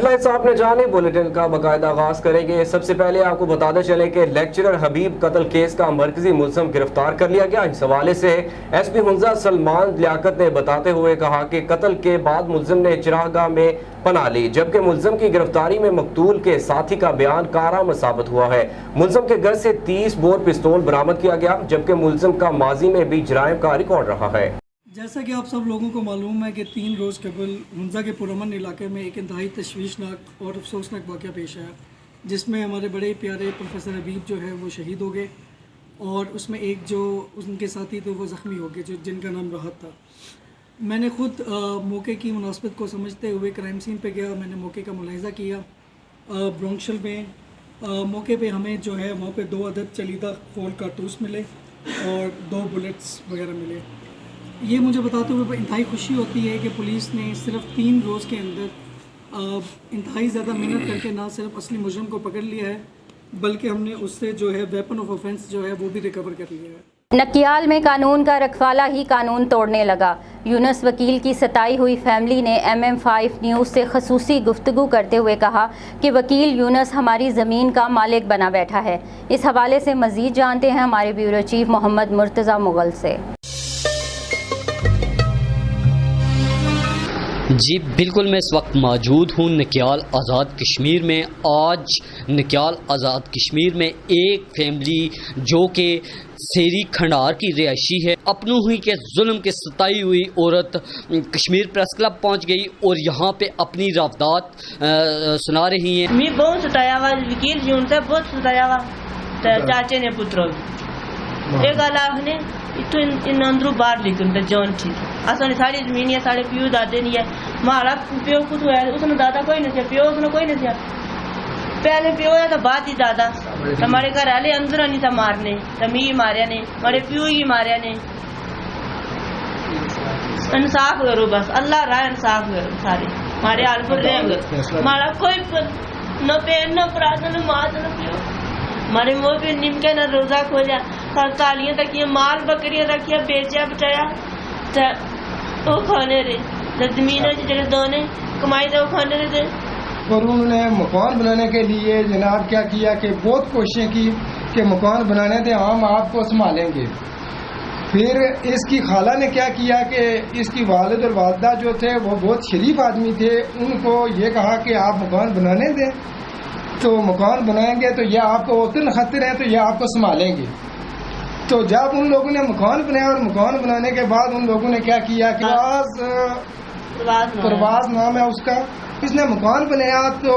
Head lines آپ نے جانے، بلیٹن کا باقاعدہ آغاز کریں گے۔ سب سے پہلے آپ کو بتاتے چلیں کہ لیکچرر حبیب قتل کیس کا مرکزی ملزم گرفتار کر لیا گیا۔ اس حوالے سے ایس پی حنزہ سلمان لیاقت نے بتاتے ہوئے کہا کہ قتل کے بعد ملزم نے چراگاہ میں پناہ لی، جبکہ ملزم کی گرفتاری میں مقتول کے ساتھی کا بیان کارآمد ثابت ہوا ہے۔ ملزم کے گھر سے 30 بور پستول برآمد کیا گیا، جبکہ ملزم کا ماضی میں بھی جرائم کا ریکارڈ رہا ہے۔ جیسا کہ آپ سب لوگوں کو معلوم ہے کہ 3 روز قبل حنزہ کے پرامن علاقے میں ایک انتہائی تشویشناک اور افسوسناک واقعہ پیش آیا، جس میں ہمارے بڑے پیارے پروفیسر حبیب جو ہے وہ شہید ہو گئے، اور اس میں ایک جو ان کے ساتھی تھے وہ زخمی ہو گئے، جن کا نام راحت تھا۔ میں نے خود موقع کی مناسبت کو سمجھتے ہوئے کرائم سین پہ گیا۔ میں نے موقع کا ملاحظہ کیا۔ برونکشل میں موقع پہ ہمیں جو ہے وہاں پہ 2 عدد چلیدہ خول کارتوس ملے اور 2 بلٹس وغیرہ ملے۔ یہ مجھے بتاتے ہوئے انتہائی خوشی ہوتی ہے کہ پولیس نے صرف 3 روز کے اندر انتہائی زیادہ محنت کر کے نہ صرف اصلی مجرم کو پکڑ لیا ہے، بلکہ ہم نے اس سے جو ہے ویپن آف آفینس جو ہے وہ بھی ریکور کر لیا ہے۔ نکیال میں قانون کا رکھوالا ہی قانون توڑنے لگا۔ یونس وکیل کی ستائی ہوئی فیملی نے MM5 نیوز سے خصوصی گفتگو کرتے ہوئے کہا کہ وکیل یونس ہماری زمین کا مالک بنا بیٹھا ہے۔ اس حوالے سے مزید جانتے ہیں ہمارے بیورو چیف محمد مرتضی مغل سے۔ جی بالکل، میں اس وقت موجود ہوں نکیال آزاد کشمیر میں۔ آج نکیال آزاد کشمیر میں ایک فیملی جو کہ سیری کھنڈار کی رہائشی ہے، اپنوں ہوئی کے ظلم کے ستائی ہوئی عورت کشمیر پریس کلب پہنچ گئی اور یہاں پہ اپنی رافدات سنا رہی ہیں۔ میں بہت ستایا ہوا وکیل جون سے بہت ستایا ہوا چاچے نے پتروں ایک اللہ نے اتو اندرو باہر لیکن جان تھی اصل ساری زمین ہے، سارے پیو دادے نہیں ہے، ہمارا پیو خود ہوا ہے، اس نے دادا کوئی نہیں پیو، اس نے کوئی نہیں سیا، پہلے پیو ہے تو بعد ہی دادا۔ ہمارے گھر والے اندر نہیں تھا مارنے، تمی ماریا نے، ہمارے پیو ہی ماریا نے۔ انصاف کرو بس، اللہ رائے انصاف کرو سارے ہمارے حال پر رہیں گے۔ ہمارا کوئی نہ پین نہ پراد نہ مات نہ پیو، ہمارے منہ پہ نمکے نہ روزہ کھولیا، تالیاں تکیاں مال بکریاں رکھیا بیچیا بچایا وہ کھانے رہے زمین جڑے دانے کمائی دے وہ کھانے رہے۔ اور انہوں نے مکان بنانے کے لیے جناب کیا کیا کہ بہت کوششیں کی کہ مکان بنانے تھے، ہم آپ کو سنبھالیں گے۔ پھر اس کی خالہ نے کیا کیا کہ اس کی والد اور والدہ جو تھے وہ بہت شریف آدمی تھے، ان کو یہ کہا کہ آپ مکان بنانے دیں، تو مکان بنائیں گے تو یہ آپ کو وطن خطر ہیں تو یہ آپ کو سنبھالیں گے۔ تو جب ان لوگوں نے مکان بنایا اور مکان بنانے کے بعد ان لوگوں نے کیا کیا کہ پرواز نام ہے اس کا، اس نے مکان بنایا، تو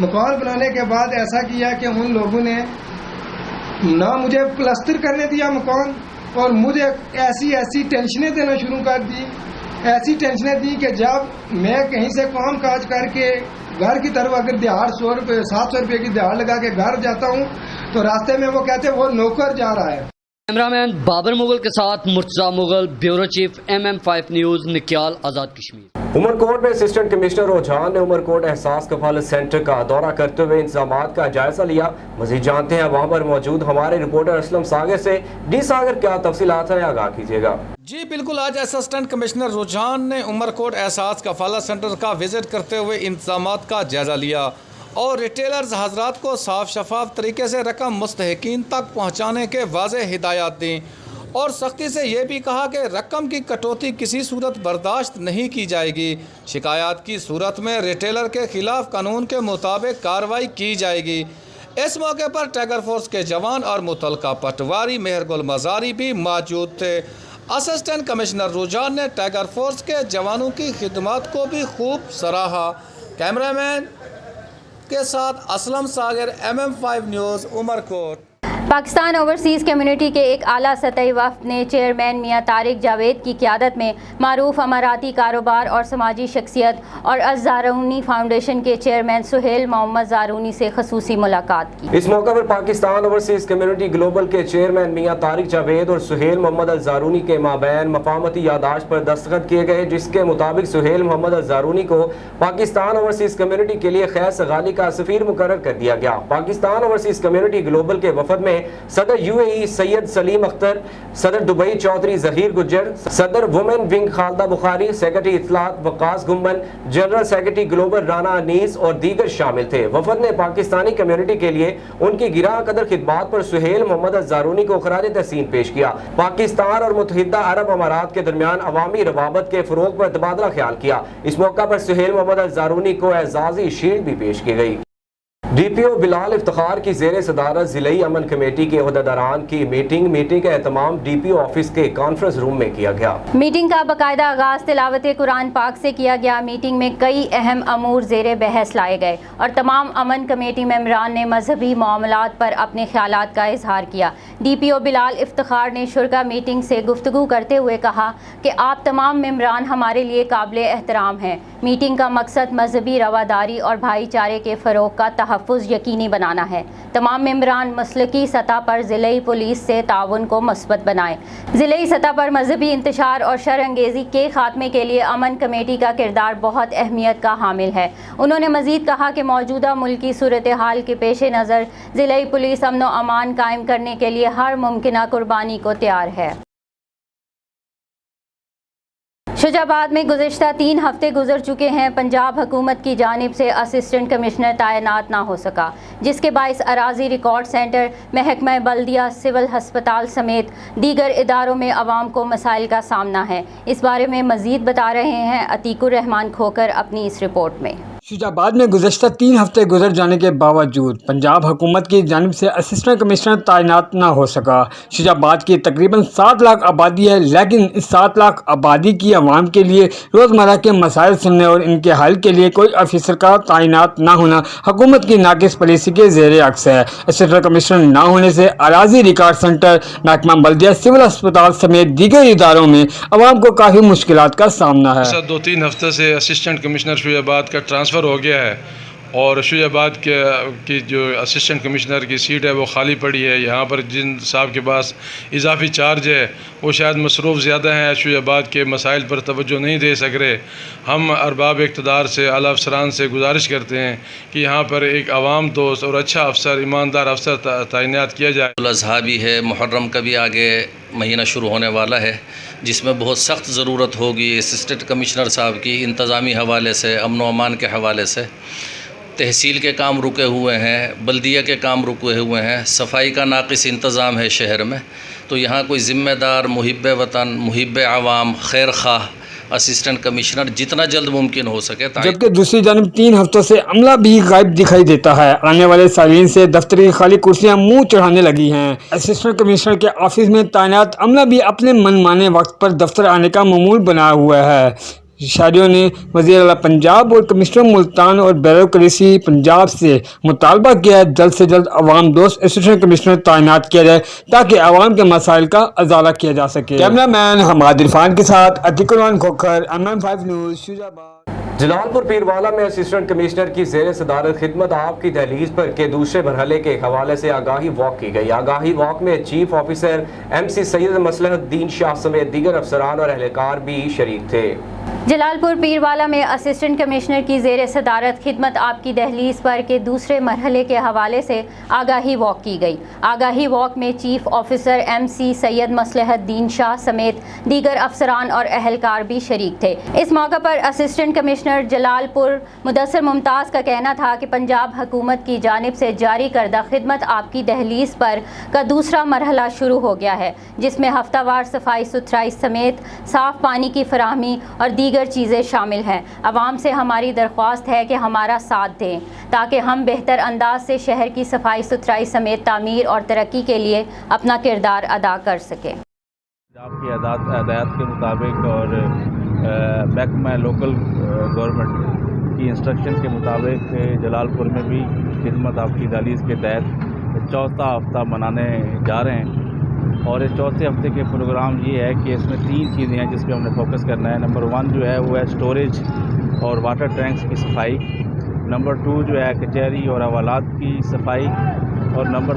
مکان بنانے کے بعد ایسا کیا کہ ان لوگوں نے نہ مجھے پلستر کرنے دیا مکان، اور مجھے ایسی ٹینشنیں دینا شروع کر دی، ایسی ٹینشنیں دی کہ جب میں کہیں سے کام کاج کر کے گھر کی طرف اگر دیہڑ 100 روپے 700 روپے کی دیہڑ لگا کے گھر جاتا ہوں تو راستے میں وہ کہتے وہ نوکر جا رہا ہے۔ کیمرامین بابر مغل کے ساتھ Murtaza Mughal, bureau chief MM5 news, Nakyal Azad Kashmir. Umerkot میں اسسٹنٹ کمشنر رجحان نے عمرکوٹ احساس کفالت سینٹر کا دورہ کرتے ہوئے انتظامات کا جائزہ لیا۔ مزید جانتے ہیں وہاں پر موجود ہمارے رپورٹر اسلم ساگر سے۔ ڈی ساگر، کیا تفصیلات ہیں، آگاہ کیجیے گا۔ جی بالکل، آج اسسٹنٹ کمشنر رجحان نے عمرکوٹ احساس کفالت سینٹر کا وزٹ کرتے ہوئے انتظامات کا جائزہ لیا اور ریٹیلرز حضرات کو صاف شفاف طریقے سے رقم مستحقین تک پہنچانے کے واضح ہدایات دیں، اور سختی سے یہ بھی کہا کہ رقم کی کٹوتی کسی صورت برداشت نہیں کی جائے گی۔ شکایات کی صورت میں ریٹیلر کے خلاف قانون کے مطابق کارروائی کی جائے گی۔ اس موقع پر ٹائیگر فورس کے جوان اور متعلقہ پٹواری مہر گل مزاری بھی موجود تھے۔ اسسٹنٹ کمشنر رجحان نے ٹائیگر فورس کے جوانوں کی خدمات کو بھی خوب سراہا۔ کیمرہ مین کے ساتھ اسلم ساگر، MM5 news, Umarkot. Pakistan overseas community کے ایک اعلیٰ سطحی وفد نے چیئرمین میاں طارق جاوید کی قیادت میں معروف اماراتی کاروبار اور سماجی شخصیت اور الزارونی فاؤنڈیشن کے چیئرمین سہیل محمد زارونی سے خصوصی ملاقات کی۔ اس موقع پر پاکستان اوورسیز کمیونٹی گلوبل کے چیئرمین میاں طارق جاوید اور سہیل محمد الزارونی کے مابین مفاہمتی یادداشت پر دستخط کیے گئے، جس کے مطابق سہیل محمد الزارونی کو پاکستان اوورسیز کمیونٹی کے لیے خیر سگالی کا سفیر مقرر کر دیا گیا۔ پاکستان اوورسیز کمیونٹی گلوبل کے وفد میں صدر UAE سید سلیم اختر، صدر دبئی چودھری ظہیر گجر، صدر وومن ونگ خالدہ بخاری، سیکرٹری اطلاعات وقاص گمبن، جنرل سیکرٹری گلوبل رانا انیس اور دیگر شامل تھے۔ وفد نے پاکستانی کمیونٹی کے لیے ان کی گراں قدر خدمات پر سہیل محمد الزارونی کو خراج تحسین پیش کیا۔ پاکستان اور متحدہ عرب امارات کے درمیان عوامی روابط کے فروغ پر تبادلہ خیال کیا۔ اس موقع پر سہیل محمد الزارونی کو اعزازی شیلڈ بھی پیش کی گئی۔ DPO بلال افتخار کی زیر صدارت ضلعی امن کمیٹی کے عہدیداران کی میٹنگ کا اہتمام DPO آفس کے کانفرنس روم میں کیا گیا۔ میٹنگ کا باقاعدہ آغاز تلاوت قرآن پاک سے کیا گیا۔ میٹنگ میں کئی اہم امور زیر بحث لائے گئے اور تمام امن کمیٹی ممبران نے مذہبی معاملات پر اپنے خیالات کا اظہار کیا۔ DPO بلال افتخار نے شرکا میٹنگ سے گفتگو کرتے ہوئے کہا کہ آپ تمام ممبران ہمارے لیے قابل احترام ہیں۔ میٹنگ کا مقصد مذہبی رواداری اور بھائی چارے کے فروغ کا تحفظ یقینی بنانا ہے۔ تمام ممبران مسلکی سطح پر ضلعی پولیس سے تعاون کو مثبت بنائیں۔ ضلعی سطح پر مذہبی انتشار اور شر انگیزی کے خاتمے کے لیے امن کمیٹی کا کردار بہت اہمیت کا حامل ہے۔ انہوں نے مزید کہا کہ موجودہ ملکی صورتحال کے پیش نظر ضلعی پولیس امن و امان قائم کرنے کے لیے ہر ممکنہ قربانی کو تیار ہے۔ شجاع آباد میں گزشتہ 3 ہفتے گزر چکے ہیں، پنجاب حکومت کی جانب سے اسسٹنٹ کمشنر تعینات نہ ہو سکا، جس کے باعث اراضی ریکارڈ سینٹر، محکمہ بلدیہ، سول ہسپتال سمیت دیگر اداروں میں عوام کو مسائل کا سامنا ہے۔ اس بارے میں مزید بتا رہے ہیں عتیق الرحمان کھوکر اپنی اس رپورٹ میں۔ شجاع آباد میں گزشتہ 3 ہفتے گزر جانے کے باوجود پنجاب حکومت کی جانب سے اسسٹنٹ کمشنر تعینات نہ ہو سکا۔ شجاع آباد کی تقریباً 7 لاکھ آبادی ہے، لیکن اس 7 لاکھ آبادی کی عوام کے لیے روزمرہ کے مسائل سننے اور ان کے حل کے لیے کوئی افسر کا تعینات نہ ہونا حکومت کی ناقص پالیسی کے زیر عکس ہے۔ اسسٹنٹ کمشنر نہ ہونے سے اراضی ریکارڈ سینٹر، محکمہ بلدیہ، سول ہسپتال سمیت دیگر اداروں میں عوام کو کافی مشکلات کا سامنا ہے۔ 2-3 ہفتے سے اسسٹنٹ کمشنر شجاع آباد کا ٹرانسفر ہو گیا ہے اور شجاع آباد کی جو اسسٹنٹ کمشنر کی سیٹ ہے وہ خالی پڑی ہے۔ یہاں پر جن صاحب کے پاس اضافی چارج ہے وہ شاید مصروف زیادہ ہیں، شجاع آباد کے مسائل پر توجہ نہیں دے سک رہے۔ ہم ارباب اقتدار سے، اعلیٰ افسران سے گزارش کرتے ہیں کہ یہاں پر ایک عوام دوست اور اچھا افسر، ایماندار افسر تعینات کیا جائے۔ الاضحیٰ بھی ہے، محرم کا بھی آگے مہینہ شروع ہونے والا ہے، جس میں بہت سخت ضرورت ہوگی اسسٹنٹ کمشنر صاحب کی انتظامی حوالے سے، امن و امان کے حوالے سے۔ تحصیل کے کام رکے ہوئے ہیں، بلدیہ کے کام رکے ہوئے ہیں، صفائی کا ناقص انتظام ہے شہر میں، تو یہاں کوئی ذمہ دار، محب وطن، محب عوام، خیر خواہ اسسٹنٹ کمشنر جتنا جلد ممکن ہو سکے۔ جبکہ دوسری جانب 3 ہفتوں سے عملہ بھی غائب دکھائی دیتا ہے۔ آنے والے سالین سے دفتر کی خالی کرسیاں منہ چڑھانے لگی ہیں۔ اسسٹنٹ کمشنر کے آفس میں تعینات عملہ بھی اپنے من مانے وقت پر دفتر آنے کا معمول بنا ہوا ہے۔ شہریوں نے وزیر اعلیٰ پنجاب اور کمشنر ملتان اور بیوروکریسی پنجاب سے مطالبہ کیا ہے جلد سے جلد عوام دوست اسسٹنٹ کمشنر تعینات کیا جائے تاکہ عوام کے مسائل کا ازالہ کیا جا سکے۔ کیمرہ مین حماد عرفان کے ساتھ عتیق الرحمان کھوکھر، MM5 نیوز، شجاع آباد۔ جلال پور پیروالا میں اسسٹنٹ کمشنر کی زیر صدارت خدمت آپ کی دہلیز پر کے دوسرے مرحلے کے حوالے سے آگاہی واک کی گئی۔ آگاہی واک میں چیف آفیسر MC سید مصلحت الدین شاہ سمیت دیگر افسران اور اہلکار بھی شریک تھے۔ جلال پور پیروالا میں اسسٹنٹ کمشنر کی زیر صدارت خدمت آپ کی دہلیز پر کے دوسرے مرحلے کے حوالے سے آگاہی واک کی گئی۔ آگاہی واک میں چیف آفیسر MC سید مصلحت الدین شاہ سمیت دیگر افسران اور اہلکار بھی شریک تھے۔ اس موقع پر اسسٹنٹ کمشنر جلال پور مدثر ممتاز کا کہنا تھا کہ پنجاب حکومت کی جانب سے جاری کردہ خدمت آپ کی دہلیز پر کا دوسرا مرحلہ شروع ہو گیا ہے، جس میں ہفتہ وار صفائی ستھرائی سمیت صاف پانی کی فراہمی اور دیگر چیزیں شامل ہیں۔ عوام سے ہماری درخواست ہے کہ ہمارا ساتھ دیں تاکہ ہم بہتر انداز سے شہر کی صفائی ستھرائی سمیت تعمیر اور ترقی کے لیے اپنا کردار ادا کر سکیں۔ آپ کی ہدایات کے مطابق اور محکمہ لوکل گورنمنٹ کی انسٹرکشن کے مطابق جلال پور میں بھی خدمت آپ کی دہلیز کے تحت چوتھا ہفتہ منانے جا رہے ہیں، اور اس چوتھے ہفتے کے پروگرام یہ ہے کہ اس میں 3 چیزیں ہیں جس پہ ہم نے فوکس کرنا ہے۔ نمبر 1 جو ہے وہ ہے اسٹوریج اور واٹر ٹینکس کی صفائی، نمبر 2 جو ہے کچہری اور حوالات کی صفائی، اور نمبر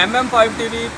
MM5 TV,